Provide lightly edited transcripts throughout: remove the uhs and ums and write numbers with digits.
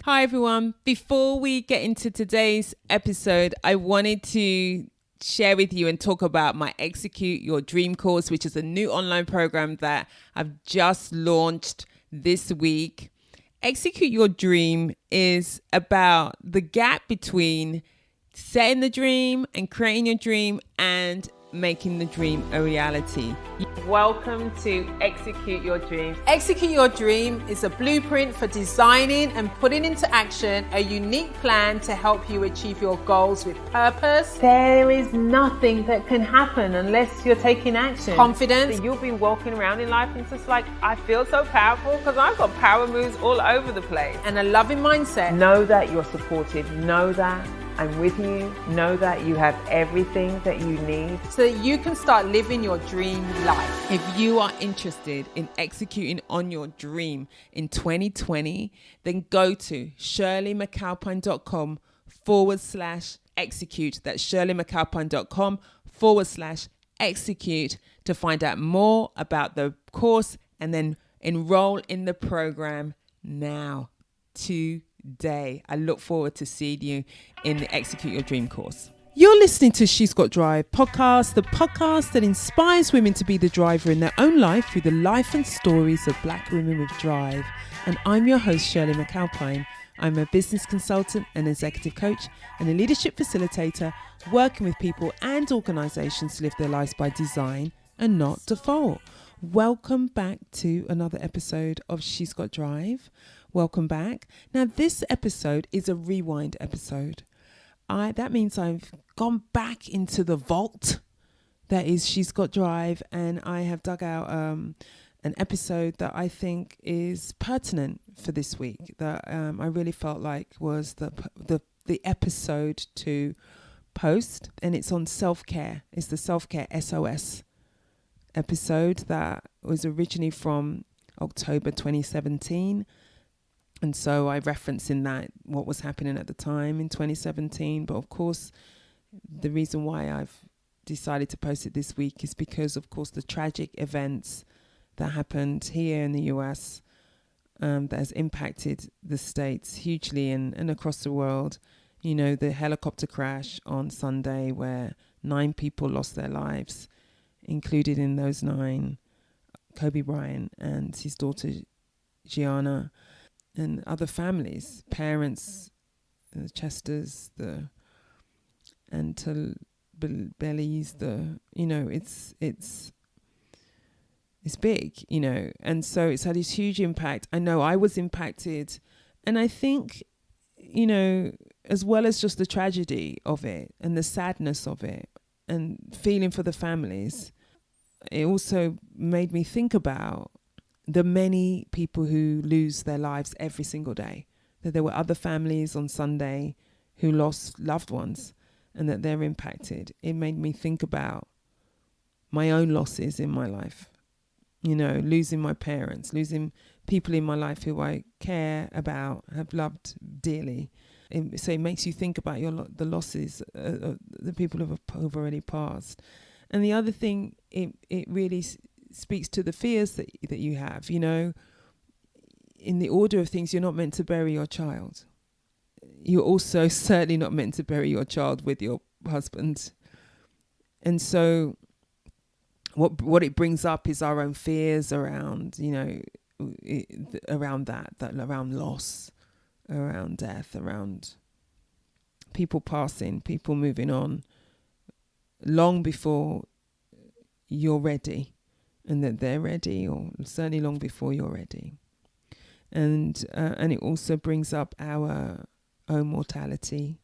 Hi everyone. Before we get into today's episode, I wanted to share with you and talk about my Execute Your Dream course, which is a new online program that I've just launched this week. Execute Your Dream is about the gap between setting the dream and creating your dream and making the dream a reality. Welcome to Execute Your Dream. Execute Your Dream is a blueprint for designing and putting into action a unique plan to help you achieve your goals with purpose. There is nothing that can happen unless you're taking action. Confidence. So you'll be walking around in life and it's just like, I feel so powerful because I've got power moves all over the place. And a loving mindset. Know that you're supported. Know that I'm with you. Know that you have everything that you need so that you can start living your dream life. If you are interested in executing on your dream in 2020, then go to shirleymcalpine.com/execute. That's shirleymcalpine.com/execute to find out more about the course and then enroll in the program now, today. I look forward to seeing you in the Execute Your Dream course. You're listening to She's Got Drive podcast, the podcast that inspires women to be the driver in their own life through the life and stories of Black women with drive. And I'm your host, Shirley McAlpine. I'm a business consultant and executive coach and a leadership facilitator working with people and organizations to live their lives by design and not default. Welcome back to another episode of She's Got Drive. Welcome back. Now, this episode is a rewind episode. That means I've gone back into the vault that is She's Got Drive, and I have dug out an episode that I think is pertinent for this week, that I really felt like was the episode to post, and it's on self-care. It's the self-care SOS episode that was originally from October 2017. And so I reference in that what was happening at the time in 2017. But of course, the reason why I've decided to post it this week is because, of course, the tragic events that happened here in the US that has impacted the States hugely and across the world. You know, the helicopter crash on Sunday where 9 people lost their lives, included in those 9, Kobe Bryant and his daughter, Gianna, and other families, parents, the Chesters, and Bellies, it's big, you know, and so it's had this huge impact. I know I was impacted, and I think, you know, as well as just the tragedy of it and the sadness of it and feeling for the families, it also made me think about the many people who lose their lives every single day, that there were other families on Sunday who lost loved ones and that they're impacted. It made me think about my own losses in my life, you know, losing my parents, losing people in my life who I care about, have loved dearly. So it makes you think about the losses, the people who've already passed. And the other thing, it really speaks to the fears that you have, you know. In the order of things, you're not meant to bury your child. You're also certainly not meant to bury your child with your husband. And so what it brings up is our own fears around, you know, around around loss, around death, around people passing, people moving on long before you're ready. And that they're ready, or certainly long before you're ready. And it also brings up our own mortality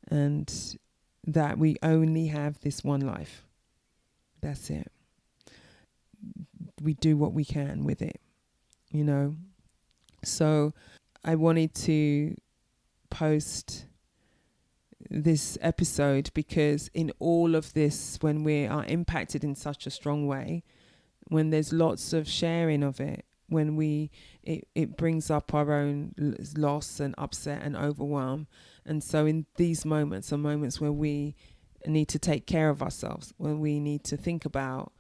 and that we only have this one life. That's it. We do what we can with it, you know. So I wanted to post this episode because in all of this, when we are impacted in such a strong way, when there's lots of sharing of it, when it brings up our own loss and upset and overwhelm. And so in these moments are moments where we need to take care of ourselves, when we need to think about,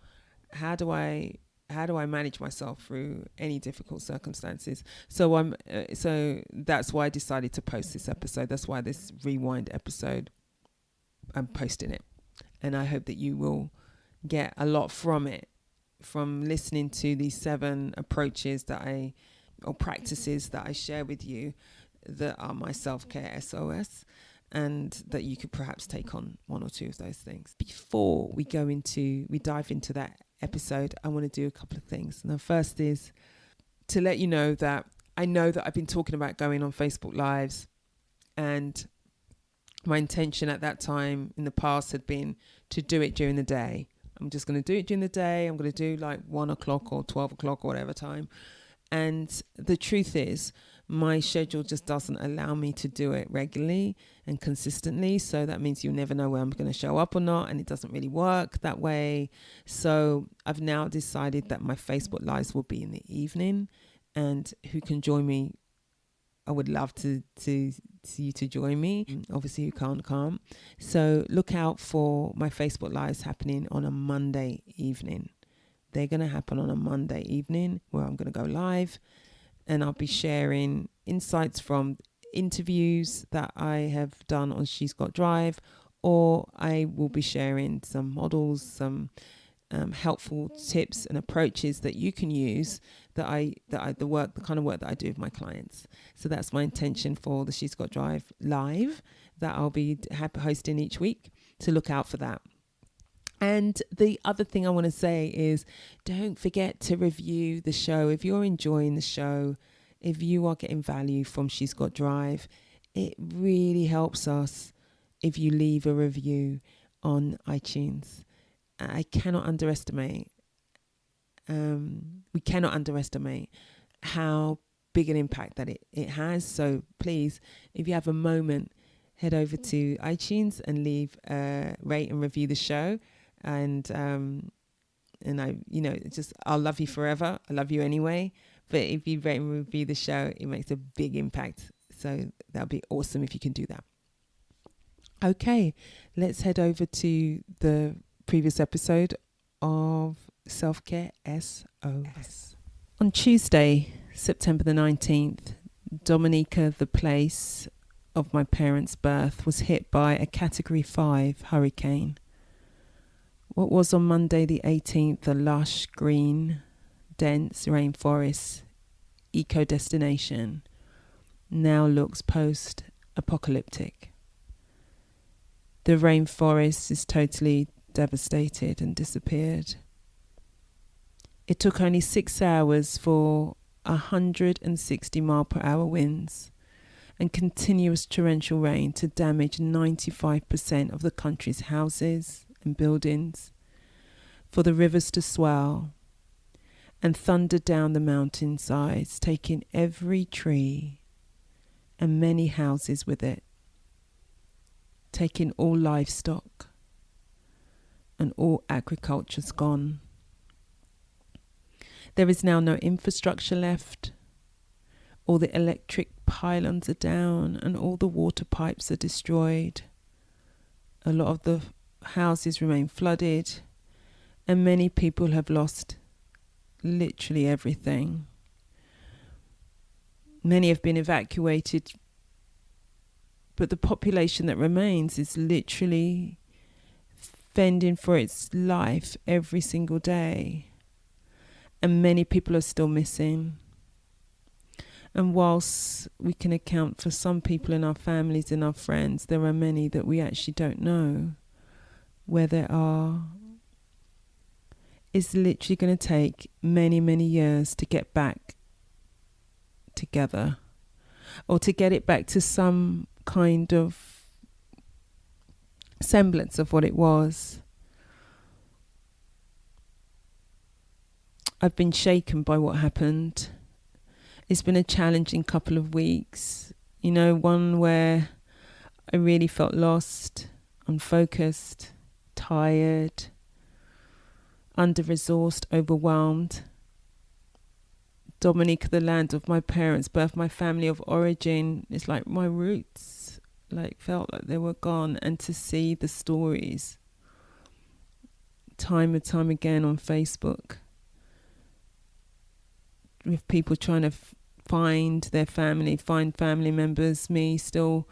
how do I how do I manage myself through any difficult circumstances? So so that's why I decided to post this episode. That's why this rewind episode, I'm posting it. And I hope that you will get a lot from it, from listening to these 7 approaches or practices that I share with you that are my self-care SOS, and that you could perhaps take on 1 or 2 of those things. Before we dive into that episode, I want to do a couple of things. And the first is to let you know that I know that I've been talking about going on Facebook Lives, and my intention at that time in the past had been to do it during the day. I'm just going to do it during the day. I'm going to do like 1 o'clock or 12 o'clock or whatever time. And the truth is, my schedule just doesn't allow me to do it regularly and consistently. So that means you never know where I'm going to show up or not. And it doesn't really work that way. So I've now decided that my Facebook Lives will be in the evening. And who can join me, I would love to you to join me. Obviously, you can't come. So look out for my Facebook Lives happening on a Monday evening. They're going to happen on a Monday evening where I'm going to go live, and I'll be sharing insights from interviews that I have done on She's Got Drive, or I will be sharing some models, some helpful tips and approaches that you can use the kind of work that I do with my clients. So that's my intention for the She's Got Drive live that I'll be hosting each week. So look out for that. And the other thing I want to say is, don't forget to review the show. If you're enjoying the show, if you are getting value from She's Got Drive, it really helps us if you leave a review on iTunes. I cannot underestimate, we cannot underestimate how big an impact that it has. So please, if you have a moment, head over to iTunes and leave rate and review the show. And I'll love you forever. I love you anyway. But if you rate and review the show, it makes a big impact. So that'll be awesome if you can do that. Okay, let's head over to the previous episode of Self-Care SOS. On Tuesday, September the 19th, Dominica, the place of my parents' birth, was hit by a Category 5 hurricane. What was on Monday the 18th a lush, green, dense rainforest eco-destination now looks post-apocalyptic. The rainforest is totally devastated and disappeared. It took only 6 hours for 160-mile-per-hour winds and continuous torrential rain to damage 95% of the country's houses and buildings, for the rivers to swell and thunder down the mountainsides, taking every tree and many houses with it, taking all livestock, and all agriculture's gone. There is now no infrastructure left. All the electric pylons are down and all the water pipes are destroyed. A lot of the houses remain flooded, and many people have lost literally everything. Many have been evacuated, but the population that remains is literally fending for its life every single day, and many people are still missing. And whilst we can account for some people in our families and our friends, there are many that we actually don't know where they are. It's literally going to take many, many years to get back together, or to get it back to some kind of semblance of what it was. I've been shaken by what happened. It's been a challenging couple of weeks, one where I really felt lost, unfocused, tired, under-resourced, overwhelmed. Dominica, the land of my parents' birth, my family of origin, is like my roots, felt like they were gone. And to see the stories time and time again on Facebook with people trying to find their family, find family members, me still,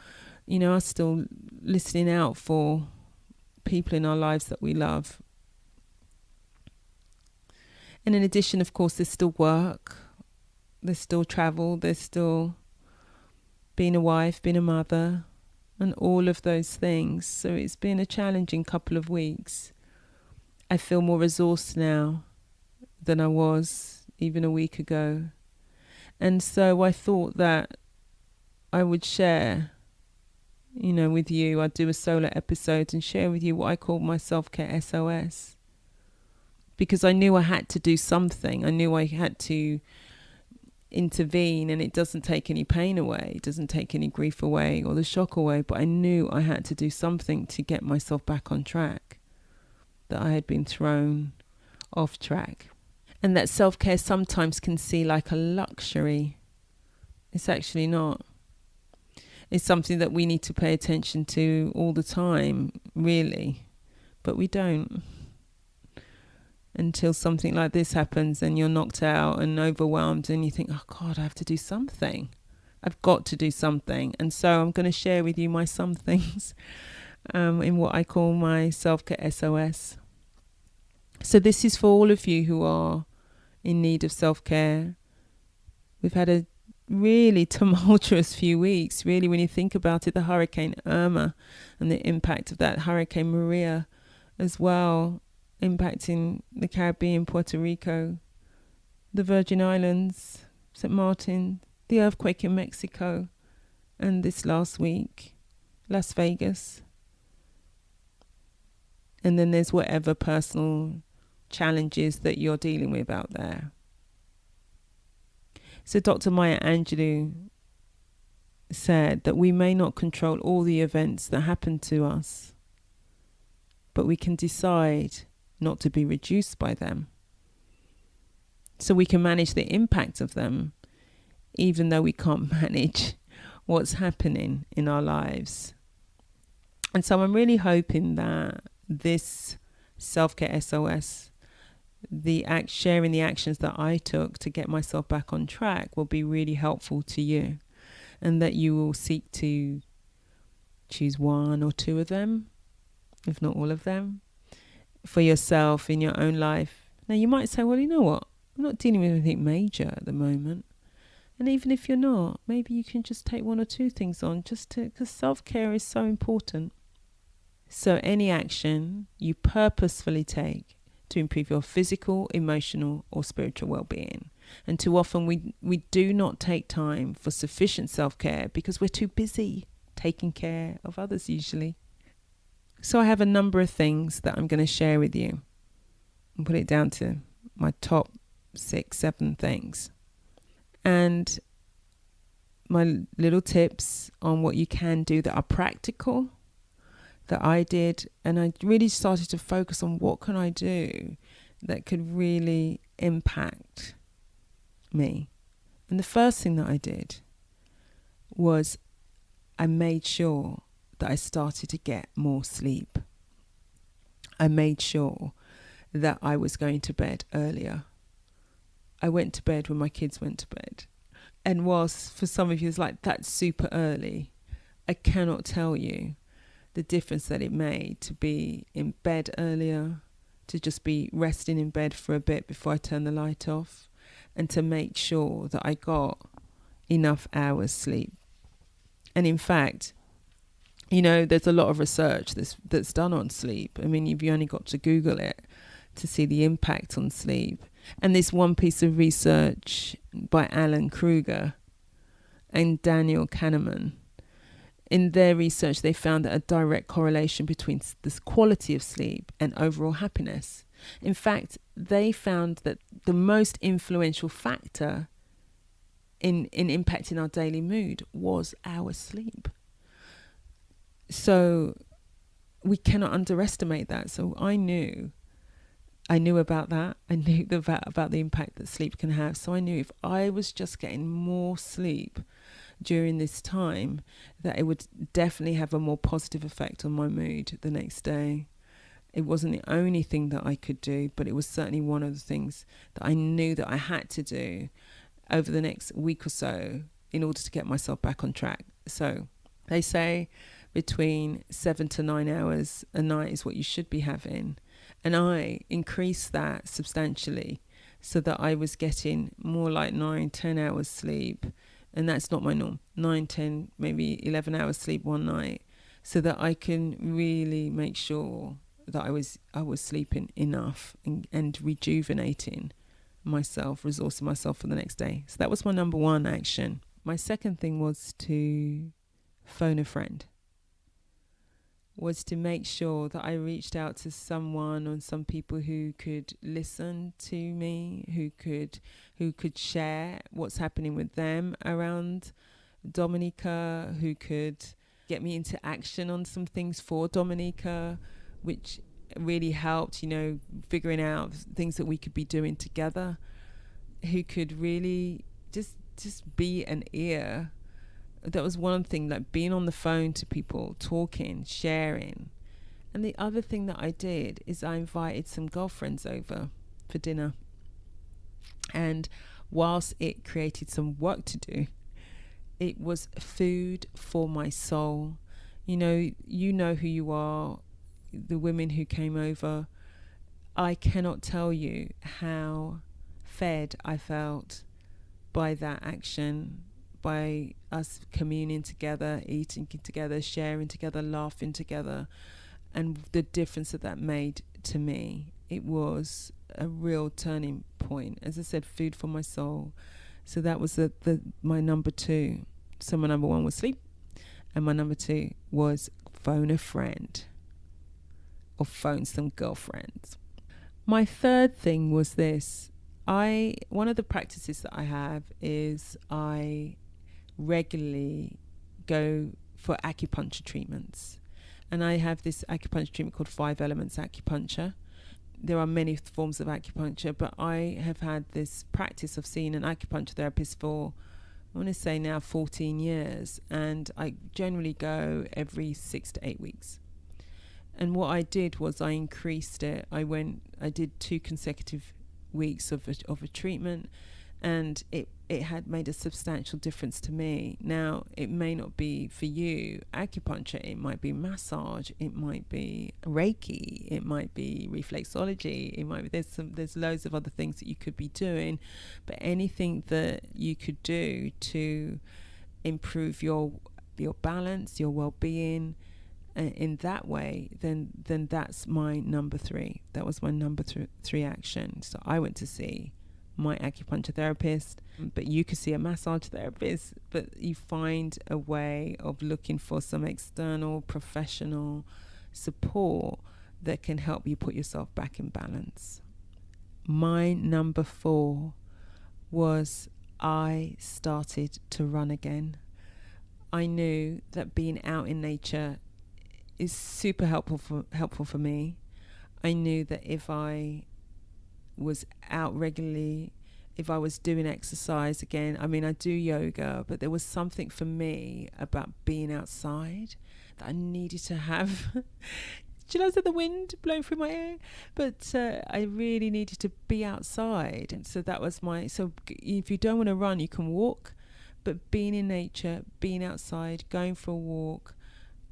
us still listening out for people in our lives that we love. And in addition, of course, there's still work, there's still travel, there's still being a wife, being a mother, and all of those things. So it's been a challenging couple of weeks. I feel more resourced now than I was even a week ago. And so I thought that I would share, with you. I'd do a solo episode and share with you what I call my self-care SOS. Because I knew I had to do something. I knew I had to intervene, and it doesn't take any pain away. It doesn't take any grief away or the shock away. But I knew I had to do something to get myself back on track. That I had been thrown off track. And that self-care sometimes can seem like a luxury. It's actually not. It's something that we need to pay attention to all the time, really. But we don't. Until something like this happens and you're knocked out and overwhelmed and you think, oh God, I have to do something. I've got to do something. And so I'm going to share with you my some things in what I call my self-care SOS. So this is for all of you who are in need of self-care. We've had a really tumultuous few weeks, really, when you think about it. The Hurricane Irma and the impact of that, Hurricane Maria as well, impacting the Caribbean, Puerto Rico, the Virgin Islands, St. Martin, the earthquake in Mexico, and this last week, Las Vegas. And then there's whatever personal challenges that you're dealing with out there. So Dr. Maya Angelou said that we may not control all the events that happen to us, but we can decide not to be reduced by them. So we can manage the impact of them, even though we can't manage what's happening in our lives. And so I'm really hoping that this self-care SOS, sharing the actions that I took to get myself back on track, will be really helpful to you, and that you will seek to choose one or two of them, if not all of them, for yourself in your own life. Now you might say, well, you know what? I'm not dealing with anything major at the moment. And even if you're not, maybe you can just take one or two things on, because self-care is so important. So any action you purposefully take to improve your physical, emotional, or spiritual well-being. And too often we do not take time for sufficient self-care because we're too busy taking care of others usually. So I have a number of things that I'm going to share with you and put it down to my top 6-7 things. And my little tips on what you can do that are practical, that I did. And I really started to focus on what can I do that could really impact me. And the first thing that I did was I made sure that I started to get more sleep. I made sure that I was going to bed earlier. I went to bed when my kids went to bed. And whilst for some of you it's like, that's super early, I cannot tell you the difference that it made to be in bed earlier, to just be resting in bed for a bit before I turn the light off, and to make sure that I got enough hours sleep. And in fact, there's a lot of research that's done on sleep. I mean, you've only got to Google it to see the impact on sleep. And this one piece of research by Alan Kruger and Daniel Kahneman, in their research, they found a direct correlation between the quality of sleep and overall happiness. In fact, they found that the most influential factor in impacting our daily mood was our sleep. So we cannot underestimate that. So I knew about that. I knew about the impact that sleep can have. So I knew if I was just getting more sleep during this time, that it would definitely have a more positive effect on my mood the next day. It wasn't the only thing that I could do, but it was certainly one of the things that I knew that I had to do over the next week or so in order to get myself back on track. So they say between 7 to 9 hours a night is what you should be having. And I increased that substantially so that I was getting more like 9-10 hours sleep. And that's not my norm. 9-10, maybe 11 hours sleep one night, so that I can really make sure that I was sleeping enough and rejuvenating myself, resourcing myself for the next day. So that was my number one action. My second thing was to phone a friend. Was to make sure that I reached out to someone or some people who could listen to me, who could share what's happening with them around Dominica, who could get me into action on some things for Dominica, which really helped, figuring out things that we could be doing together, who could really just be an ear. That was one thing, like being on the phone to people, talking, sharing. And the other thing that I did is I invited some girlfriends over for dinner. And whilst it created some work to do, it was food for my soul. You know who you are, the women who came over. I cannot tell you how fed I felt by that action, by us communing together, eating together, sharing together, laughing together, and the difference that made to me. It was a real turning point. As I said, food for my soul. So that was my number two. So my number one was sleep, and my number two was phone a friend or phone some girlfriends. My third thing was this. One of the practices that I have is I regularly go for acupuncture treatments, and I have this acupuncture treatment called 5 Elements Acupuncture. There are many forms of acupuncture, but I have had this practice of seeing an acupuncture therapist for, I want to say now 14 years, and I generally go every 6 to 8 weeks. And what I did was I increased it. I did 2 consecutive weeks of a treatment, and it had made a substantial difference to me. Now, it may not be for you acupuncture, it might be massage, it might be Reiki, it might be reflexology, it might be there's loads of other things that you could be doing, but anything that you could do to improve your balance, your well-being in that way, then that's my number 3. That was my number 3 action. So I went to see my acupuncture therapist, but you could see a massage therapist, but you find a way of looking for some external professional support that can help you put yourself back in balance. My number 4 was I started to run again. I knew that being out in nature is super helpful for me. I knew that if I was out regularly, if I was doing exercise again, I mean, I do yoga, but there was something for me about being outside that I needed to have. Do you know the wind blowing through my hair? But I really needed to be outside. And so that was so if you don't want to run, you can walk, but being in nature, being outside, going for a walk,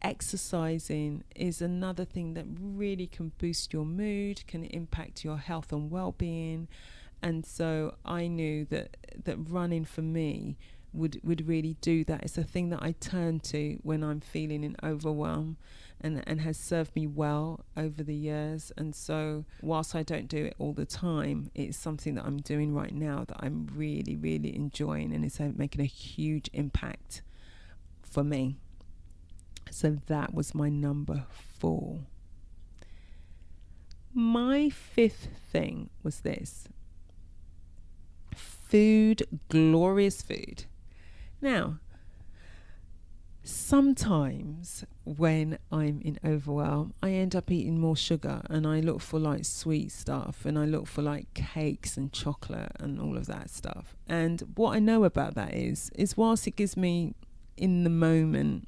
exercising is another thing that really can boost your mood, can impact your health and well-being. And so I knew that running for me would really do that. It's a thing that I turn to when I'm feeling an overwhelm, and has served me well over the years. And so whilst I don't do it all the time, it's something that I'm doing right now that I'm really, really enjoying, and it's making a huge impact for me. So that was my number 4. My 5th thing was this. Food, glorious food. Now, sometimes when I'm in overwhelm, I end up eating more sugar, and I look for like sweet stuff, and I look for like cakes and chocolate and all of that stuff. And what I know about that is whilst it gives me in the moment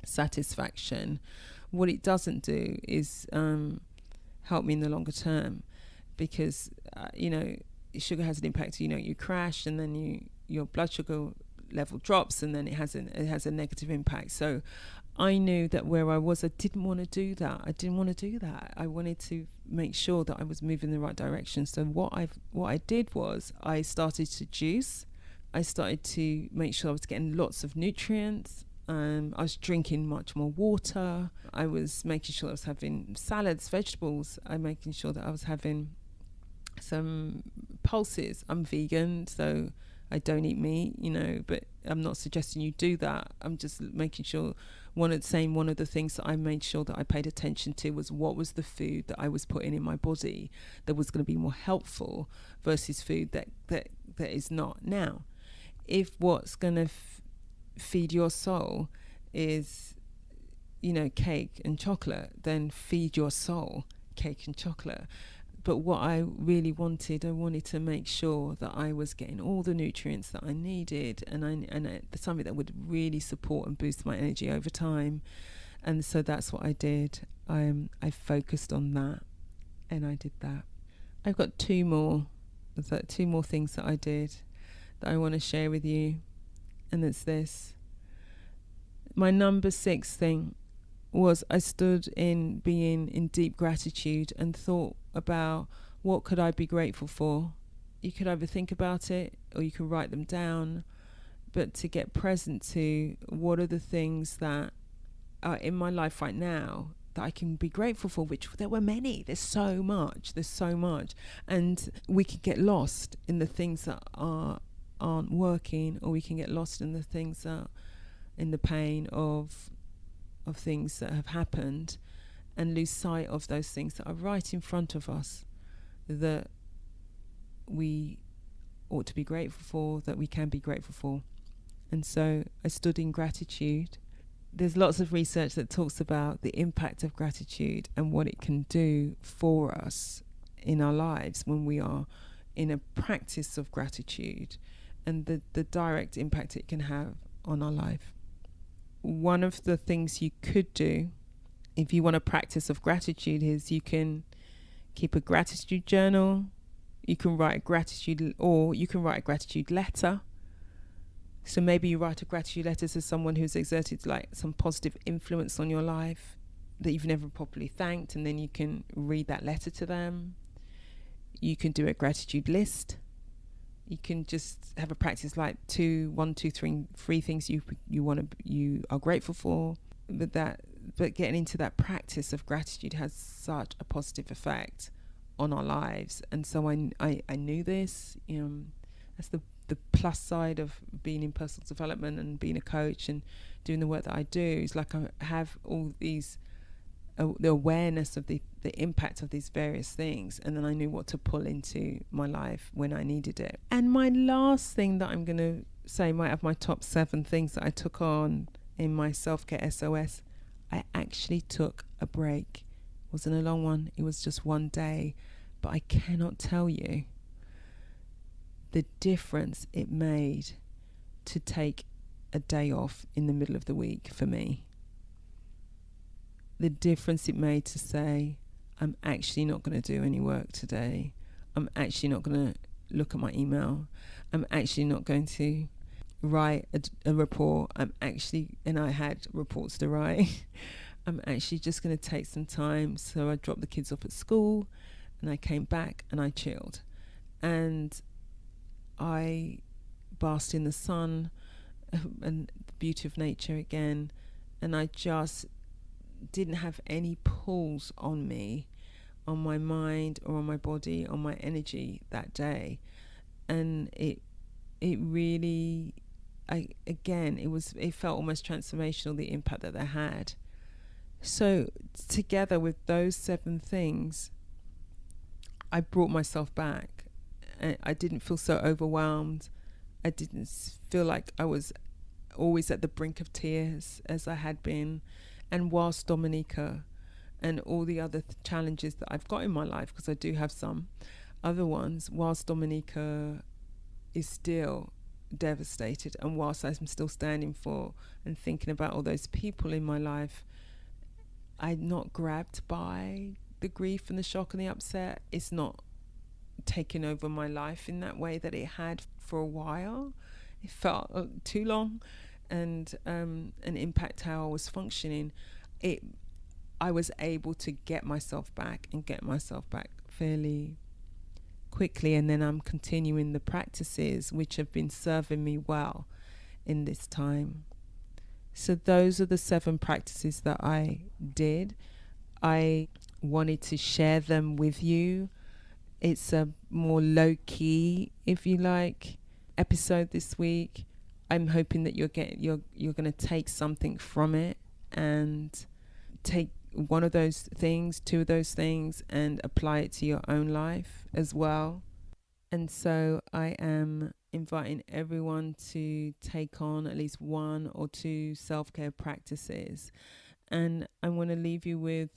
satisfaction, what it doesn't do is help me in the longer term, because sugar has an impact. You crash, and then your blood sugar level drops, and then it has a negative impact. So I knew that where I was, I didn't want to do that. I wanted to make sure that I was moving in the right direction. So what I did was I started to juice. I started to make sure I was getting lots of nutrients. I was drinking much more water. I was making sure I was having salads, vegetables. I'm making sure that I was having some pulses. I'm vegan, so I don't eat meat, but I'm not suggesting you do that. I'm just making sure one of the things that I made sure that I paid attention to was what was the food that I was putting in my body that was going to be more helpful versus food that is not. Now, if what's going to feed your soul is cake and chocolate, then feed your soul cake and chocolate. But what I wanted to make sure that I was getting all the nutrients that I needed, and something that would really support and boost my energy over time. And so that's what I did. I focused on that, and I did that. I've got two more things that I did that I want to share with you, and it's this. My number 6 thing was I stood in being in deep gratitude and thought about what could I be grateful for. You could either think about it or you can write them down, but to get present to what are the things that are in my life right now that I can be grateful for, which there were many. There's so much, and we can get lost in the things that aren't working, or we can get lost in the things that in the pain of things that have happened, and lose sight of those things that are right in front of us that we ought to be grateful for, that we can be grateful for. And so I stood in gratitude. There's lots of research that talks about the impact of gratitude and what it can do for us in our lives when we are in a practice of gratitude, and the direct impact it can have on our life. One of the things you could do if you want a practice of gratitude is you can keep a gratitude journal, you can write a gratitude letter. So maybe you write a gratitude letter to someone who's exerted like some positive influence on your life that you've never properly thanked, and then you can read that letter to them. You can do a gratitude list. You can just have a practice like 3 things you are grateful for. But getting into that practice of gratitude has such a positive effect on our lives. And so I knew this. That's the plus side of being in personal development and being a coach and doing the work that I do. Is like I have all these the awareness of the impact of these various things, and then I knew what to pull into my life when I needed it. And my last thing that I'm going to say might have my top 7 things that I took on in my self-care SOS. I actually took a break. It wasn't a long one, it was just one day, but I cannot tell you the difference it made to take a day off in the middle of the week for me. The difference it made to say, I'm actually not going to do any work today. I'm actually not going to look at my email. I'm actually not going to write a report. And I had reports to write. I'm actually just going to take some time. So I dropped the kids off at school, and I came back and I chilled. And I basked in the sun and the beauty of nature again. And I just didn't have any pulls on me, on my mind or on my body, on my energy that day. And it really, it felt almost transformational, the impact that they had. So together with those 7 things, I brought myself back. I didn't feel so overwhelmed. I didn't feel like I was always at the brink of tears as I had been. And whilst Dominica and all the other challenges that I've got in my life, because I do have some other ones, whilst Dominica is still devastated, and whilst I'm still standing for and thinking about all those people in my life, I'm not grabbed by the grief and the shock and the upset. It's not taken over my life in that way that it had for a while. It felt too long, and impact how I was functioning. I was able to get myself back fairly quickly, and then I'm continuing the practices which have been serving me well in this time. So those are the 7 practices that I did. I wanted to share them with you. It's a more low-key, if you like, episode this week. I'm hoping that you're going to take something from it and take one of those things, 2 of those things, and apply it to your own life as well. And so I am inviting everyone to take on at least 1 or 2 self-care practices. And I want to leave you with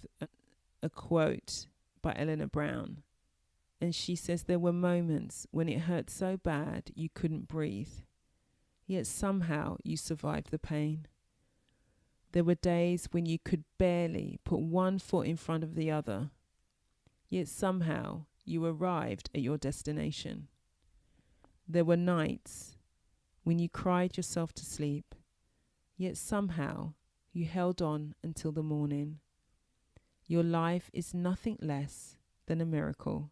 a quote by Eleanor Brown. And she says, there were moments when it hurt so bad you couldn't breathe, yet somehow you survived the pain. There were days when you could barely put one foot in front of the other, yet somehow you arrived at your destination. There were nights when you cried yourself to sleep, yet somehow you held on until the morning. Your life is nothing less than a miracle.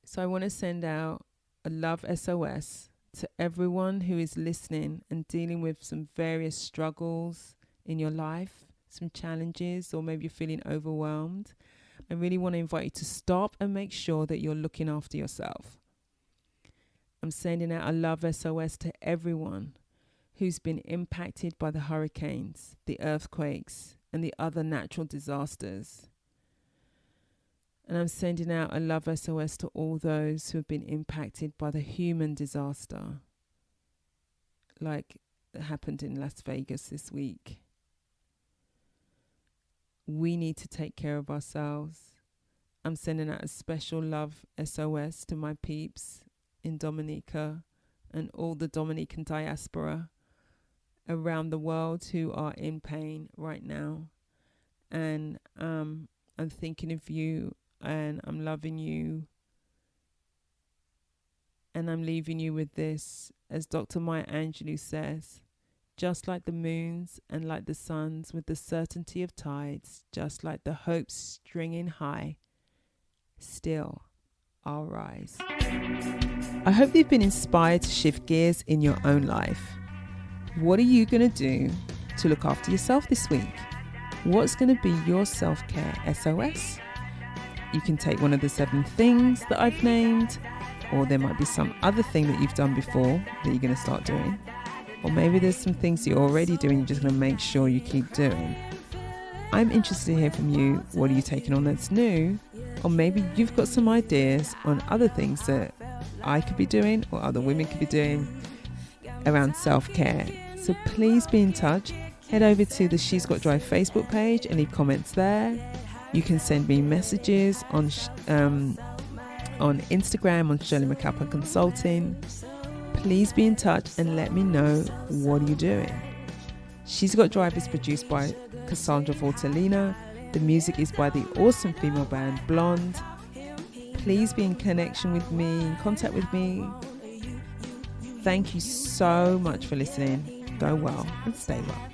So I want to send out a love SOS to everyone who is listening and dealing with some various struggles in your life, some challenges, or maybe you're feeling overwhelmed. I really want to invite you to stop and make sure that you're looking after yourself. I'm sending out a love SOS to everyone who's been impacted by the hurricanes, the earthquakes, and the other natural disasters. And I'm sending out a love SOS to all those who have been impacted by the human disaster, like it happened in Las Vegas this week. We need to take care of ourselves. I'm sending out a special love SOS to my peeps in Dominica and all the Dominican diaspora around the world who are in pain right now. And I'm thinking of you, and I'm loving you. And I'm leaving you with this, as Dr. Maya Angelou says, just like the moons and like the suns with the certainty of tides, just like the hopes stringing high, still I'll rise. I hope you've been inspired to shift gears in your own life. What are you going to do to look after yourself this week? What's going to be your self-care SOS? You can take one of the 7 things that I've named, or there might be some other thing that you've done before that you're going to start doing. Or maybe there's some things you're already doing, you're just going to make sure you keep doing. I'm interested to hear from you. What are you taking on that's new? Or maybe you've got some ideas on other things that I could be doing or other women could be doing around self-care. So please be in touch. Head over to the She's Got Drive Facebook page and leave comments there. You can send me messages on Instagram on Shirley McAlpin Consulting. Please be in touch and let me know what you're doing. She's Got Drive is produced by Cassandra Fortalina. The music is by the awesome female band Blonde. Please be in connection with me, in contact with me. Thank you so much for listening. Go well and stay well.